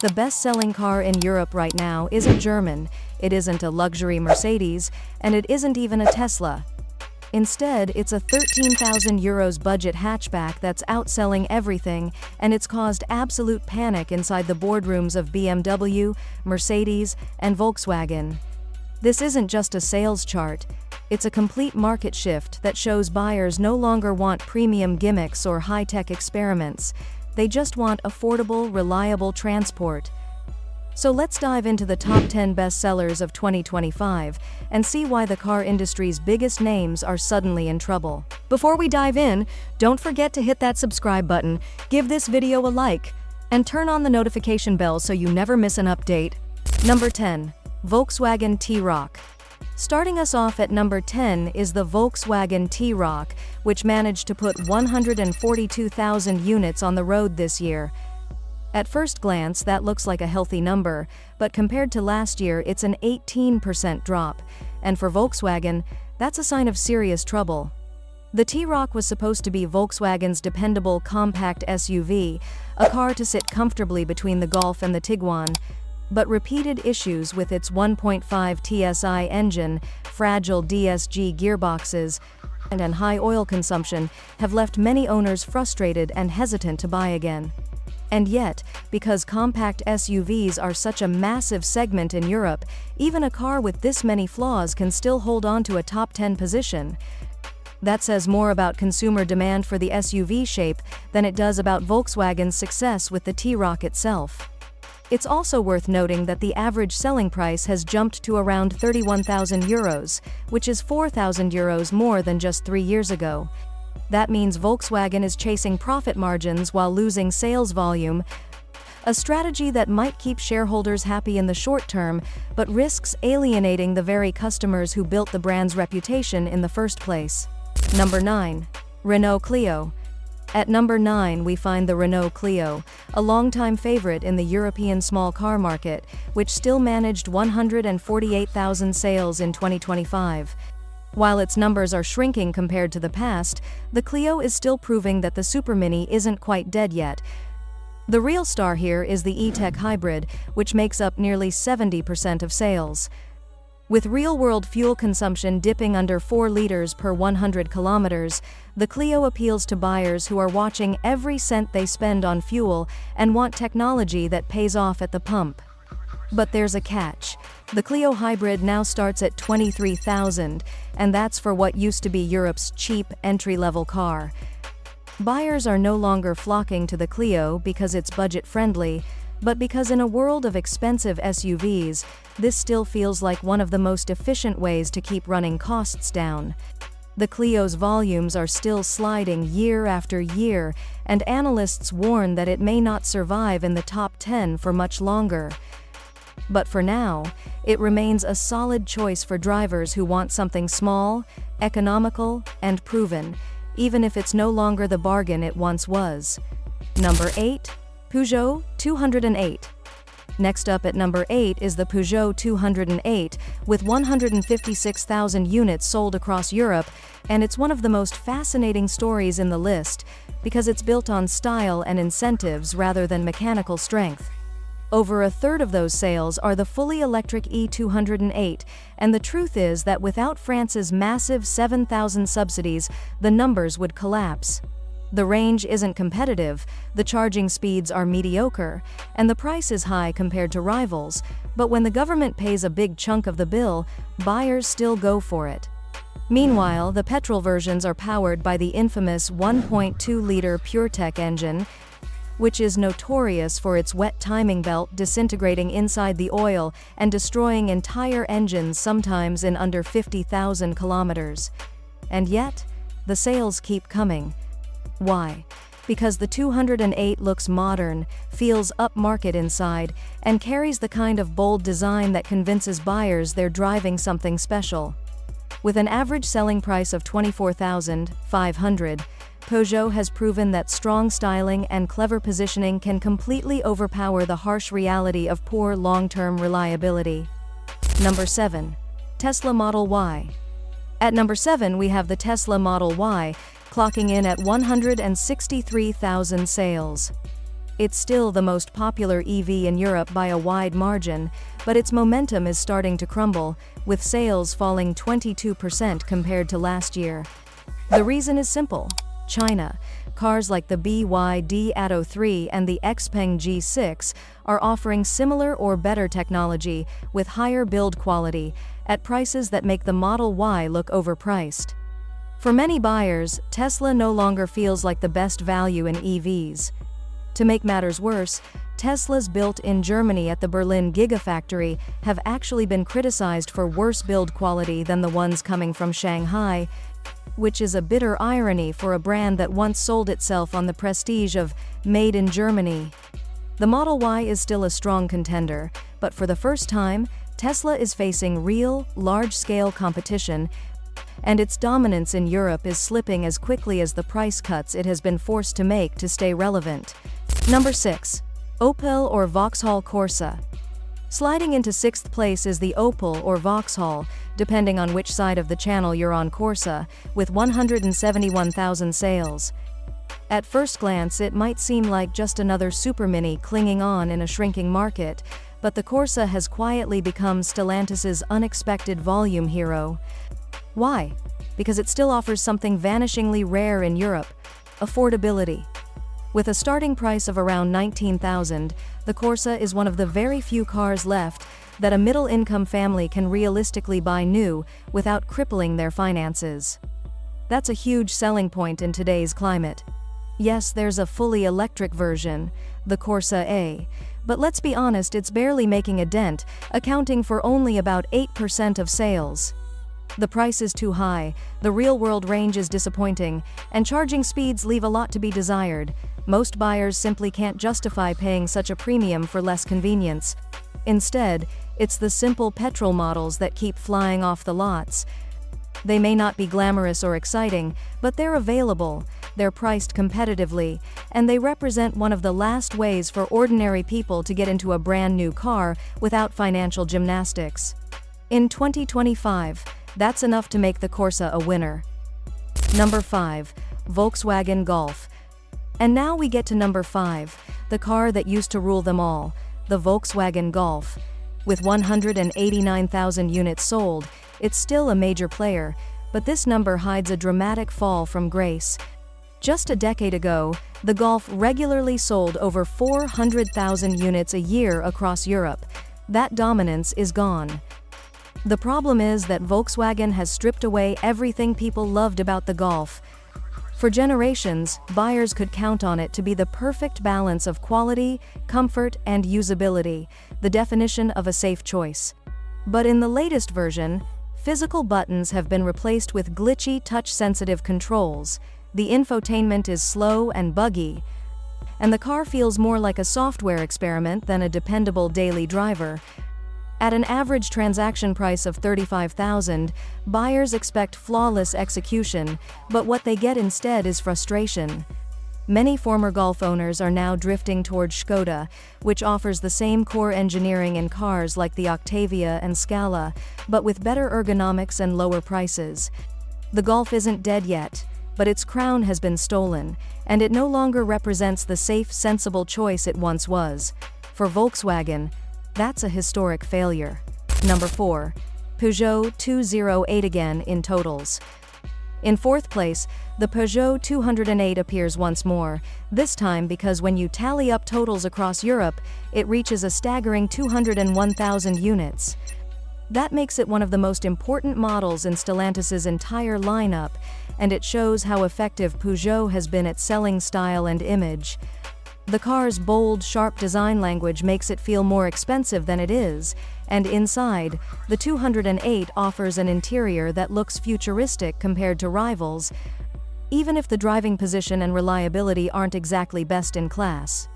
The best-selling car in Europe right now isn't German, it isn't a luxury Mercedes, and it isn't even a Tesla. Instead, it's a €13,000 budget hatchback that's outselling everything, and it's caused absolute panic inside the boardrooms of BMW, Mercedes, and Volkswagen. This isn't just a sales chart, it's a complete market shift that shows buyers no longer want premium gimmicks or high-tech experiments. They just want affordable, reliable transport. So let's dive into the top 10 bestsellers of 2025 and see why the car industry's biggest names are suddenly in trouble. Before we dive in, don't forget to hit that subscribe button, give this video a like, and turn on the notification bell so you never miss an update. Number 10. Volkswagen T-Roc. Starting us off at number 10 is the Volkswagen T-Roc, which managed to put 142,000 units on the road this year. At first glance, that looks like a healthy number, but compared to last year, it's an 18% drop. And for Volkswagen, that's a sign of serious trouble. The T-Roc was supposed to be Volkswagen's dependable compact SUV, a car to sit comfortably between the Golf and the Tiguan. But repeated issues with its 1.5 TSI engine, fragile DSG gearboxes, and high oil consumption have left many owners frustrated and hesitant to buy again. And yet, because compact SUVs are such a massive segment in Europe, even a car with this many flaws can still hold on to a top 10 position. That says more about consumer demand for the SUV shape than it does about Volkswagen's success with the T-Roc itself. It's also worth noting that the average selling price has jumped to around €31,000, which is €4,000 more than just 3 years ago. That means Volkswagen is chasing profit margins while losing sales volume, a strategy that might keep shareholders happy in the short term, but risks alienating the very customers who built the brand's reputation in the first place. Number 9. Renault Clio. At number 9 we find the Renault Clio, a longtime favorite in the European small car market, which still managed 148,000 sales in 2025. While its numbers are shrinking compared to the past, the Clio is still proving that the Supermini isn't quite dead yet. The real star here is the E-Tech hybrid, which makes up nearly 70% of sales. With real-world fuel consumption dipping under 4 liters per 100 kilometers, the Clio appeals to buyers who are watching every cent they spend on fuel and want technology that pays off at the pump. But there's a catch. The Clio hybrid now starts at $23,000, and that's for what used to be Europe's cheap entry-level car. Buyers are no longer flocking to the Clio because it's budget-friendly, but because in a world of expensive SUVs, this still feels like one of the most efficient ways to keep running costs down. The Clio's volumes are still sliding year after year, and analysts warn that it may not survive in the top 10 for much longer. But for now, it remains a solid choice for drivers who want something small, economical, and proven, even if it's no longer the bargain it once was. Number 8. Peugeot 208. Next up at number 8 is the Peugeot 208, with 156,000 units sold across Europe, and it's one of the most fascinating stories in the list, because it's built on style and incentives rather than mechanical strength. Over a third of those sales are the fully electric E208, and the truth is that without France's massive 7,000 subsidies, the numbers would collapse. The range isn't competitive, the charging speeds are mediocre, and the price is high compared to rivals, but when the government pays a big chunk of the bill, buyers still go for it. Meanwhile, the petrol versions are powered by the infamous 1.2-liter PureTech engine, which is notorious for its wet timing belt disintegrating inside the oil and destroying entire engines sometimes in under 50,000 kilometers. And yet, the sales keep coming. Why? Because the 208 looks modern, feels upmarket inside, and carries the kind of bold design that convinces buyers they're driving something special. With an average selling price of $24,500, Peugeot has proven that strong styling and clever positioning can completely overpower the harsh reality of poor long-term reliability. Number 7. Tesla Model Y. At number 7 we have the Tesla Model Y, clocking in at 163,000 sales. It's still the most popular EV in Europe by a wide margin, but its momentum is starting to crumble, with sales falling 22% compared to last year. The reason is simple: China. Cars like the BYD Atto 3 and the Xpeng G6 are offering similar or better technology with higher build quality at prices that make the Model Y look overpriced. For many buyers, Tesla no longer feels like the best value in EVs. To make matters worse, Teslas built in Germany at the Berlin Gigafactory have actually been criticized for worse build quality than the ones coming from Shanghai, which is a bitter irony for a brand that once sold itself on the prestige of "Made in Germany." The Model Y is still a strong contender, but for the first time, Tesla is facing real, large-scale competition, and its dominance in Europe is slipping as quickly as the price cuts it has been forced to make to stay relevant. Number 6. Opel or Vauxhall Corsa. Sliding into 6th place is the Opel or Vauxhall, depending on which side of the channel you're on Corsa, with 171,000 sales. At first glance, it might seem like just another super mini clinging on in a shrinking market, but the Corsa has quietly become Stellantis's unexpected volume hero. Why? Because it still offers something vanishingly rare in Europe: affordability. With a starting price of around 19,000, the Corsa is one of the very few cars left that a middle-income family can realistically buy new without crippling their finances. That's a huge selling point in today's climate. Yes, there's a fully electric version, the Corsa A, but let's be honest, it's barely making a dent, accounting for only about 8% of sales. The price is too high, the real-world range is disappointing, and charging speeds leave a lot to be desired. Most buyers simply can't justify paying such a premium for less convenience. Instead, it's the simple petrol models that keep flying off the lots. They may not be glamorous or exciting, but they're available, they're priced competitively, and they represent one of the last ways for ordinary people to get into a brand new car without financial gymnastics. In 2025, that's enough to make the Corsa a winner. Number 5. Volkswagen Golf. And now we get to number 5, the car that used to rule them all, the Volkswagen Golf. With 189,000 units sold, it's still a major player, but this number hides a dramatic fall from grace. Just a decade ago, the Golf regularly sold over 400,000 units a year across Europe. That dominance is gone. The problem is that Volkswagen has stripped away everything people loved about the Golf. For generations, buyers could count on it to be the perfect balance of quality, comfort, and usability, the definition of a safe choice. But in the latest version, physical buttons have been replaced with glitchy, touch-sensitive controls, the infotainment is slow and buggy, and the car feels more like a software experiment than a dependable daily driver. At an average transaction price of $35,000, buyers expect flawless execution, but what they get instead is frustration. Many former Golf owners are now drifting toward Škoda, which offers the same core engineering in cars like the Octavia and Scala, but with better ergonomics and lower prices. The Golf isn't dead yet, but its crown has been stolen, and it no longer represents the safe, sensible choice it once was. For Volkswagen, that's a historic failure. Number 4. Peugeot 208 again in totals. In 4th place, the Peugeot 208 appears once more, this time because when you tally up totals across Europe, it reaches a staggering 201,000 units. That makes it one of the most important models in Stellantis's entire lineup, and it shows how effective Peugeot has been at selling style and image. The car's bold, sharp design language makes it feel more expensive than it is, and inside, the 208 offers an interior that looks futuristic compared to rivals, even if the driving position and reliability aren't exactly best in class.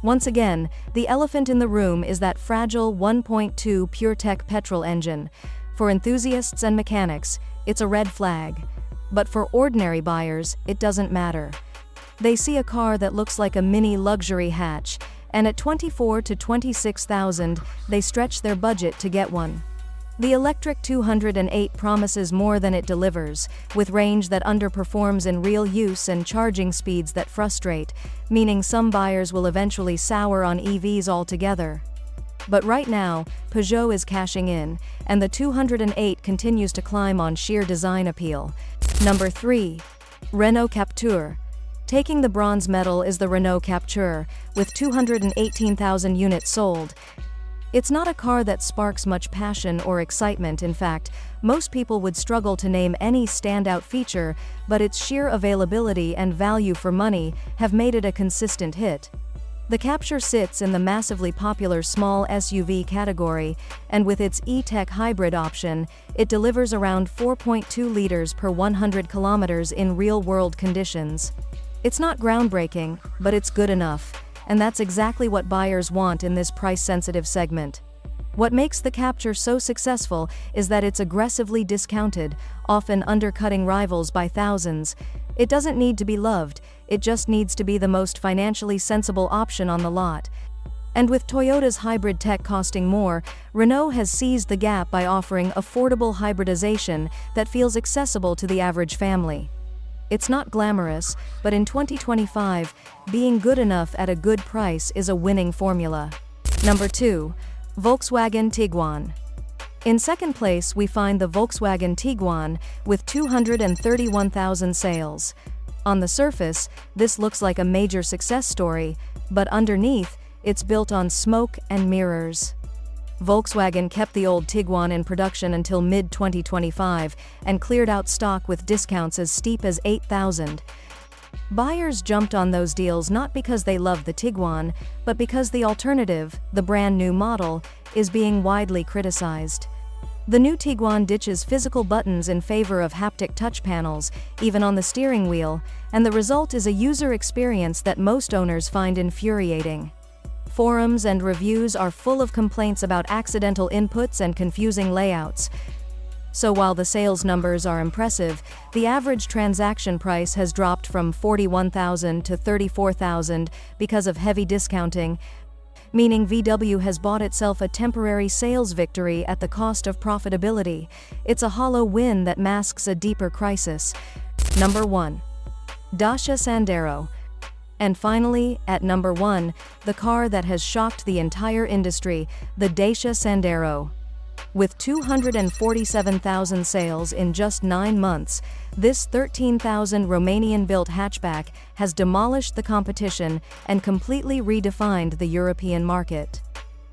Once again, the elephant in the room is that fragile 1.2 PureTech petrol engine. For enthusiasts and mechanics, it's a red flag. But for ordinary buyers, it doesn't matter. They see a car that looks like a mini luxury hatch, and at $24,000 to $26,000, they stretch their budget to get one. The electric 208 promises more than it delivers, with range that underperforms in real use and charging speeds that frustrate, meaning some buyers will eventually sour on EVs altogether. But right now, Peugeot is cashing in, and the 208 continues to climb on sheer design appeal. Number 3. Renault Captur. Taking the bronze medal is the Renault Captur, with 218,000 units sold. It's not a car that sparks much passion or excitement. In fact, most people would struggle to name any standout feature, but its sheer availability and value for money have made it a consistent hit. The Captur sits in the massively popular small SUV category, and with its e-tech hybrid option, it delivers around 4.2 liters per 100 kilometers in real-world conditions. It's not groundbreaking, but it's good enough, and that's exactly what buyers want in this price-sensitive segment. What makes the Captur so successful is that it's aggressively discounted, often undercutting rivals by thousands. It doesn't need to be loved, it just needs to be the most financially sensible option on the lot. And with Toyota's hybrid tech costing more, Renault has seized the gap by offering affordable hybridization that feels accessible to the average family. It's not glamorous, but in 2025, being good enough at a good price is a winning formula. Number 2. Volkswagen Tiguan. In second place, we find the Volkswagen Tiguan, with 231,000 sales. On the surface, this looks like a major success story, but underneath, it's built on smoke and mirrors. Volkswagen kept the old Tiguan in production until mid-2025 and cleared out stock with discounts as steep as $8,000. Buyers jumped on those deals not because they loved the Tiguan, but because the alternative, the brand new model, is being widely criticized. The new Tiguan ditches physical buttons in favor of haptic touch panels, even on the steering wheel, and the result is a user experience that most owners find infuriating. Forums and reviews are full of complaints about accidental inputs and confusing layouts. So while the sales numbers are impressive, the average transaction price has dropped from $41,000 to $34,000 because of heavy discounting, meaning VW has bought itself a temporary sales victory at the cost of profitability. It's a hollow win that masks a deeper crisis. Number 1. Dacia Sandero. And finally, at number 1, the car that has shocked the entire industry, the Dacia Sandero. With 247,000 sales in just 9 months, this 13,000 Romanian-built hatchback has demolished the competition and completely redefined the European market.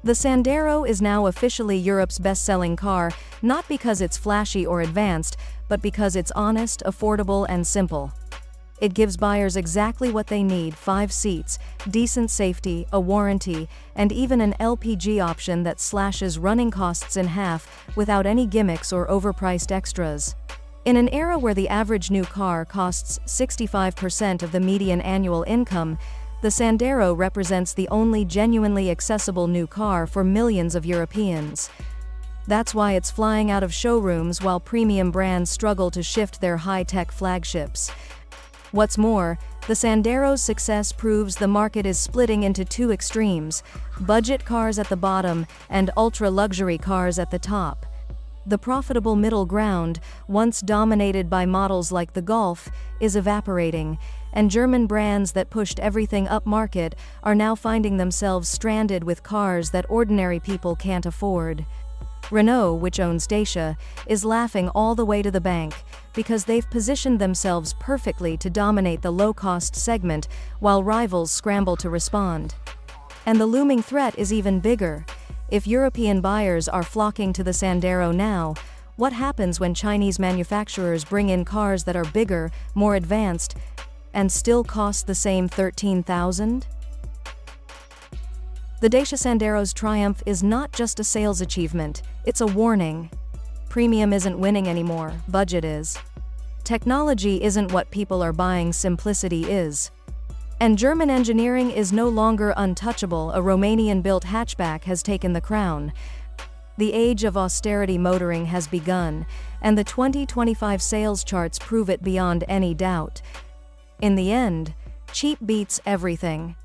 The Sandero is now officially Europe's best-selling car, not because it's flashy or advanced, but because it's honest, affordable, and simple. It gives buyers exactly what they need: 5 seats, decent safety, a warranty, and even an LPG option that slashes running costs in half without any gimmicks or overpriced extras. In an era where the average new car costs 65% of the median annual income, the Sandero represents the only genuinely accessible new car for millions of Europeans. That's why it's flying out of showrooms while premium brands struggle to shift their high-tech flagships. What's more, the Sandero's success proves the market is splitting into 2 extremes: budget cars at the bottom and ultra-luxury cars at the top. The profitable middle ground, once dominated by models like the Golf, is evaporating, and German brands that pushed everything upmarket are now finding themselves stranded with cars that ordinary people can't afford. Renault, which owns Dacia, is laughing all the way to the bank, because they've positioned themselves perfectly to dominate the low-cost segment while rivals scramble to respond. And the looming threat is even bigger. If European buyers are flocking to the Sandero now, what happens when Chinese manufacturers bring in cars that are bigger, more advanced, and still cost the same $13,000? The Dacia Sandero's triumph is not just a sales achievement, it's a warning. Premium isn't winning anymore, budget is. Technology isn't what people are buying, simplicity is. And German engineering is no longer untouchable. A Romanian-built hatchback has taken the crown. The age of austerity motoring has begun, and the 2025 sales charts prove it beyond any doubt. In the end, cheap beats everything.